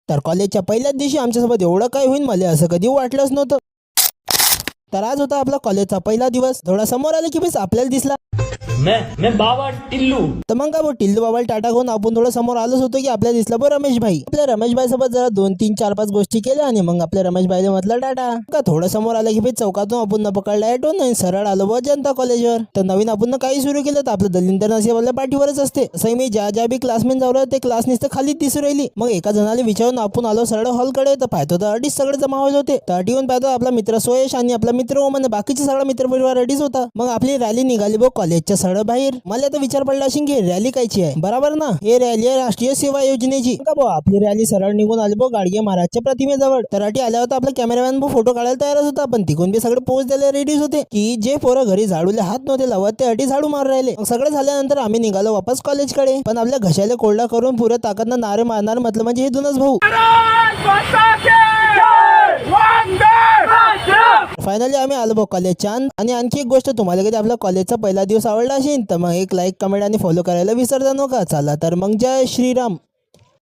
तर कॉलेजच्या पहिल्याच दिवशी आमच्यासोबत एवढं काय होईल मला असं कधी वाटलंच नव्हतं. तर आज होता आपला कॉलेजचा पहिला दिवस. थोडा समोर आले की बस आपल्याला दिसला. मैं बाबा टिल्लू. तर मग का टिल्लू बाबाला टाटा करून आपण थोडं समोर आलोच होतो की आपल्याला दिसला बरं रमेश भाई. आपल्या रमेश भाई सोबत जरा 2 3 4 5 गोष्टी केल्या आणि मग आपल्या रमेश भाईला म्हटलं टाटा. का थोडं समोर आलं की चौकातून आपण न पकडला ॲटो नाही सरळ आलो बा जनता कॉलेजवर. तर नवीन आपण काही सुरू केलं तर आपलं दलिंदर नसीब आपल्या पाठीवरच असते. तसंही मी ज्या बी क्लासमेट जावलं ते क्लास नुसतं खालीच दिसू राहिली. मग एका जणाला विचारून आपण आलो सरळ हॉलकडे. तर पाहतो तर अडीच सगळे जमा होत होते. तर अटीहून पाहतो आपला मित्र सोयश आणि आपला मित्र ओमन बाकीचे सगळा मित्र परिवार अडीच होता. मग आपली रॅली निघाली बो कॉलेजच्या सरळ बाहेर. मला तर विचार पडला असेल की रॅली कायची आहे. बरोबर ना, हे रॅली आहे राष्ट्रीय सेवा योजनेची. का बो आपली रॅली सरळ निघून आली बो गाडगे महाराजच्या प्रतिमेजवळ. तर अटी आल्या होता आपला कॅमेरामॅन फोटो काढायला तयारच होता. पण तिकून बी सगळे पोच द्यायला रेडीच होते की जे पोरं घरी झाडूले हात नव्हते लावत ते अटी झाडू मार राहिले. मग सगळं झाल्यानंतर आम्ही निघालो वापस कॉलेजकडे. पण आपल्या घशाला कोरडा करून पुऱ्या ताकदनं नारे मारणार म्हटलं म्हणजे हे दोनच भाऊ. फायनली आम्ही आलो बघ कॉलेजच्या. आणि आणखी एक गोष्ट, तुम्हाला कधी आपला कॉलेजचा पहिला दिवस आवडला असेल तर मग एक लाईक कमेंट आणि फॉलो करायला विसरता नका. चला तर मग जय श्रीराम.